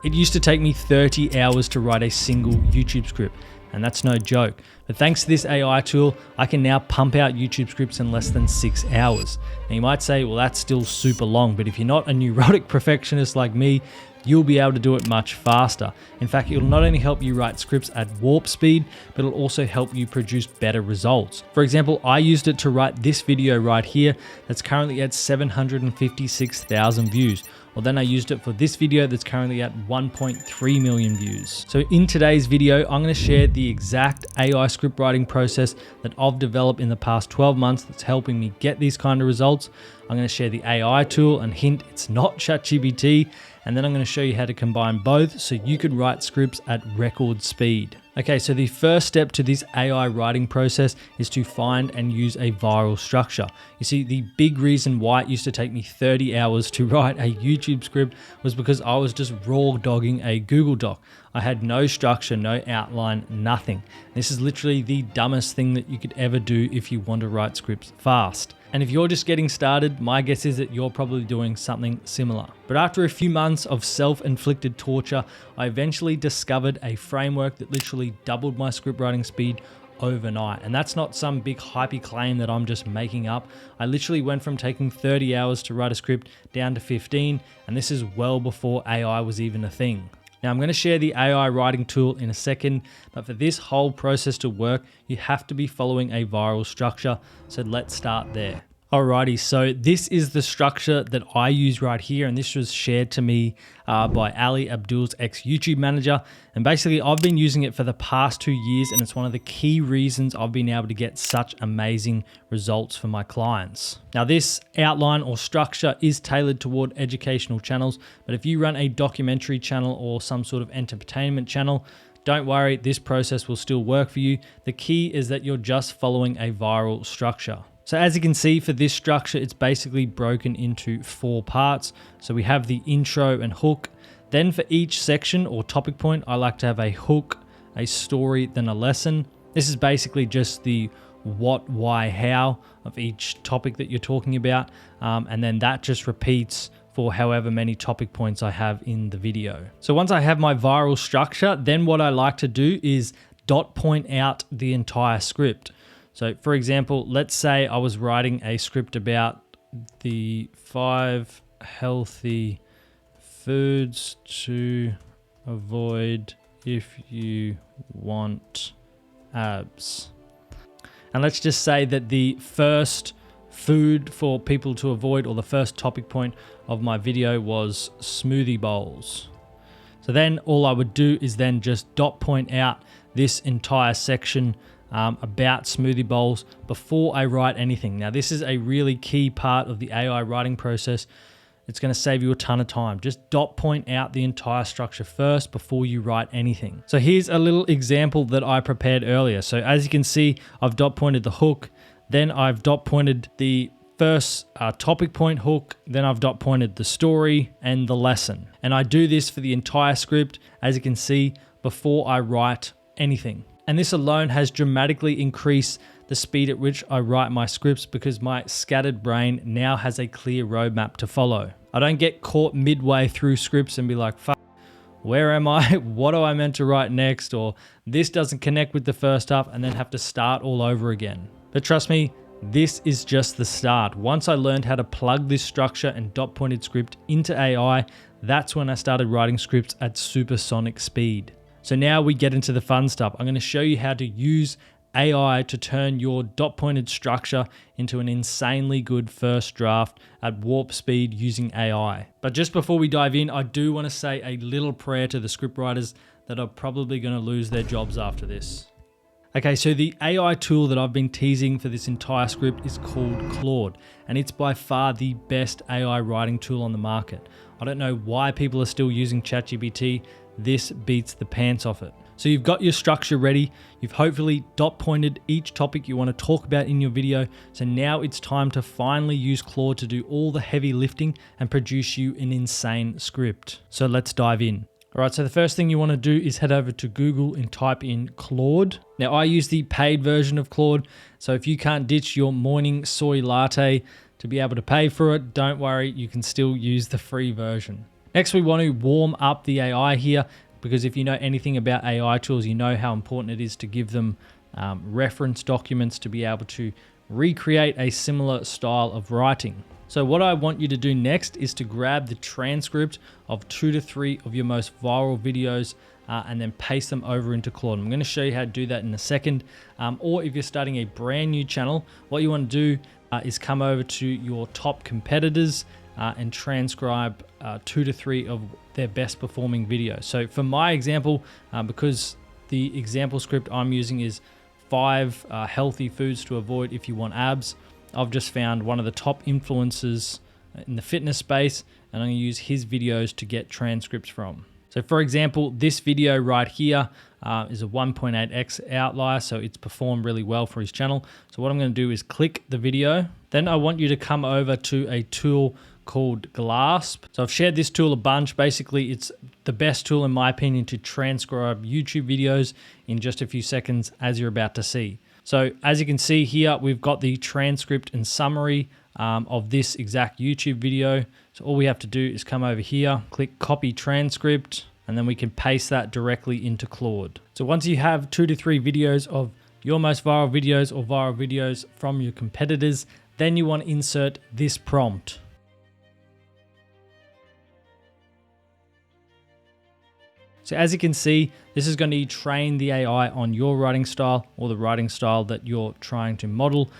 It used to take me 30 hours to write a single YouTube script, and that's no joke. But thanks to this AI tool, I can now pump out YouTube scripts in less than 6 hours. Now you might say, well, that's still super long, but if you're not a neurotic perfectionist like me, you'll be able to do it much faster. In fact, it'll not only help you write scripts at warp speed, but it'll also help you produce better results. For example, I used it to write this video right here that's currently at 756,000 views. Well, then I used it for this video that's currently at 1.3 million views. So in today's video, I'm going to share the exact AI script writing process that I've developed in the past 12 months that's helping me get these kind of results. I'm going to share the AI tool, and hint, it's not ChatGPT. And then I'm going to show you how to combine both so you could write scripts at record speed. Okay, so the first step to this AI writing process is to find and use a viral structure. You see, the big reason why it used to take me 30 hours to write a YouTube script was because I was just raw dogging a Google Doc. I had no structure, no outline, nothing. This is literally the dumbest thing that you could ever do if you want to write scripts fast. And if you're just getting started, my guess is that you're probably doing something similar. But after a few months of self-inflicted torture, I eventually discovered a framework that literally doubled my script writing speed overnight. And that's not some big hypey claim that I'm just making up. I literally went from taking 30 hours to write a script down to 15, and this is well before AI was even a thing. Now I'm going to share the AI writing tool in a second, but for this whole process to work, you have to be following a viral structure. So let's start there. Alrighty, so this is the structure that I use right here, and this was shared to me by Ali, Abdul's ex-YouTube manager. And basically, I've been using it for the past 2 years, and it's one of the key reasons I've been able to get such amazing results for my clients. Now, this outline or structure is tailored toward educational channels, but if you run a documentary channel or some sort of entertainment channel, don't worry, this process will still work for you. The key is that you're just following a viral structure. So as you can see, for this structure, it's basically broken into 4 parts. So we have the intro and hook. Then for each section or topic point, I like to have a hook, a story, then a lesson. This is basically just the what, why, how of each topic that you're talking about. And then that just repeats for however many topic points I have in the video. So once I have my viral structure, then what I like to do is dot point out the entire script. So for example, let's say I was writing a script about the 5 healthy foods to avoid if you want abs. And let's just say that the first food for people to avoid, or the first topic point of my video, was smoothie bowls. So then all I would do is then just dot point out this entire section about smoothie bowls before I write anything. Now, this is a really key part of the AI writing process. It's going to save you a ton of time. Just dot point out the entire structure first before you write anything. So here's a little example that I prepared earlier. So as you can see, I've dot pointed the hook, then I've dot pointed the first topic point hook, then I've dot pointed the story and the lesson. And I do this for the entire script, as you can see, before I write anything. And this alone has dramatically increased the speed at which I write my scripts, because my scattered brain now has a clear roadmap to follow. I don't get caught midway through scripts and be like, fuck, where am I? What do I meant to write next? Or this doesn't connect with the first half, and then have to start all over again. But trust me, this is just the start. Once I learned how to plug this structure and dot pointed script into AI, that's when I started writing scripts at supersonic speed. So now we get into the fun stuff. I'm going to show you how to use AI to turn your dot pointed structure into an insanely good first draft at warp speed using AI. But just before we dive in, I do want to say a little prayer to the scriptwriters that are probably going to lose their jobs after this. Okay, so the AI tool that I've been teasing for this entire script is called Claude, and it's by far the best AI writing tool on the market. I don't know why people are still using ChatGPT. This beats the pants off it. So you've got your structure ready. You've hopefully dot pointed each topic you want to talk about in your video. So now it's time to finally use Claude to do all the heavy lifting and produce you an insane script. So let's dive in. All right, so the first thing you want to do is head over to Google and type in Claude. Now I use the paid version of Claude. So if you can't ditch your morning soy latte to be able to pay for it, don't worry, you can still use the free version. Next, we want to warm up the AI here, because if you know anything about AI tools, you know how important it is to give them reference documents to be able to recreate a similar style of writing. So what I want you to do next is to grab the transcript of 2 to 3 of your most viral videos and then paste them over into Claude. I'm going to show you how to do that in a second. Or if you're starting a brand new channel, what you want to do is come over to your top competitors and transcribe 2 to 3 of their best performing videos. So for my example, because the example script I'm using is 5 healthy foods to avoid if you want abs, I've just found one of the top influencers in the fitness space, and I'm going to use his videos to get transcripts from. So for example, this video right here is a 1.8x outlier, so it's performed really well for his channel. So what I'm going to do is click the video. Then I want you to come over to a tool called Grasp. So I've shared this tool a bunch. Basically, it's the best tool in my opinion to transcribe YouTube videos in just a few seconds, as you're about to see. So as you can see here, we've got the transcript and summary of this exact YouTube video. So all we have to do is come over here, click copy transcript, and then we can paste that directly into Claude. So once you have 2 to 3 videos of your most viral videos or viral videos from your competitors, then you want to insert this prompt. So as you can see, this is going to train the AI on your writing style or the writing style that you're trying to model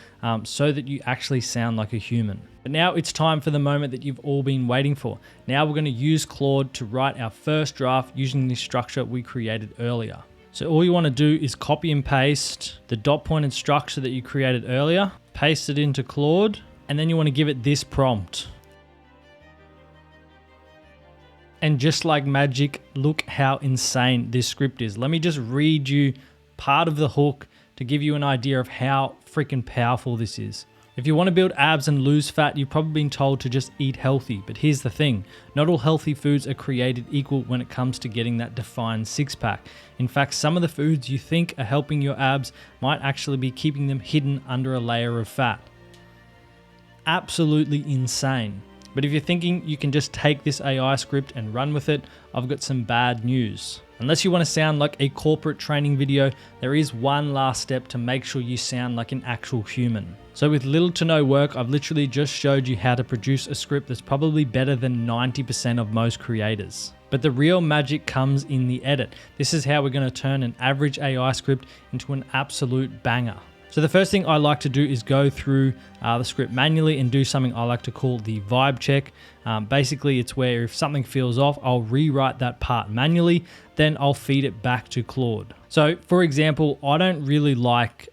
so that you actually sound like a human. But now it's time for the moment that you've all been waiting for. Now we're going to use Claude to write our first draft using the structure we created earlier. So all you want to do is copy and paste the dot pointed structure that you created earlier, paste it into Claude, and then you want to give it this prompt. And just like magic, look how insane this script is. Let me just read you part of the hook to give you an idea of how freaking powerful this is. If you want to build abs and lose fat, you've probably been told to just eat healthy. But here's the thing, not all healthy foods are created equal when it comes to getting that defined six-pack. In fact, some of the foods you think are helping your abs might actually be keeping them hidden under a layer of fat. Absolutely insane. But if you're thinking you can just take this AI script and run with it, I've got some bad news. Unless you want to sound like a corporate training video, there is one last step to make sure you sound like an actual human. So with little to no work, I've literally just showed you how to produce a script that's probably better than 90% of most creators. But the real magic comes in the edit. This is how we're going to turn an average AI script into an absolute banger. So the first thing I like to do is go through the script manually and do something I like to call the vibe check. Basically, it's where if something feels off, I'll rewrite that part manually, then I'll feed it back to Claude. So for example, I don't really like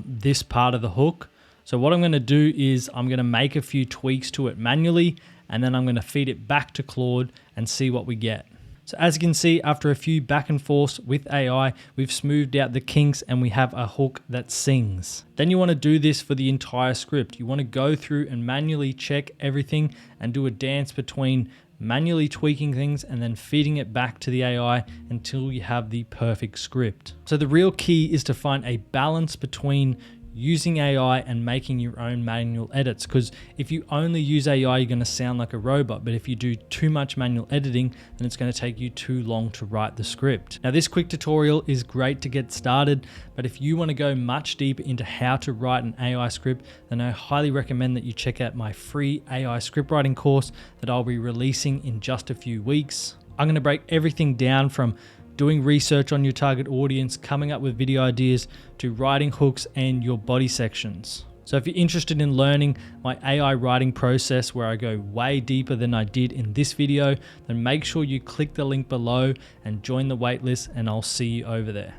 this part of the hook. So what I'm going to do is I'm going to make a few tweaks to it manually, and then I'm going to feed it back to Claude and see what we get. So as you can see, after a few back and forths with AI, we've smoothed out the kinks and we have a hook that sings. Then you want to do this for the entire script. You want to go through and manually check everything and do a dance between manually tweaking things and then feeding it back to the AI until you have the perfect script. So the real key is to find a balance between using AI and making your own manual edits, because if you only use AI, you're going to sound like a robot. But if you do too much manual editing, then it's going to take you too long to write the script. Now, this quick tutorial is great to get started, but if you want to go much deeper into how to write an AI script, then I highly recommend that you check out my free AI script writing course that I'll be releasing in just a few weeks. I'm going to break everything down from doing research on your target audience, coming up with video ideas, to writing hooks and your body sections. So if you're interested in learning my AI writing process where I go way deeper than I did in this video, then make sure you click the link below and join the waitlist, and I'll see you over there.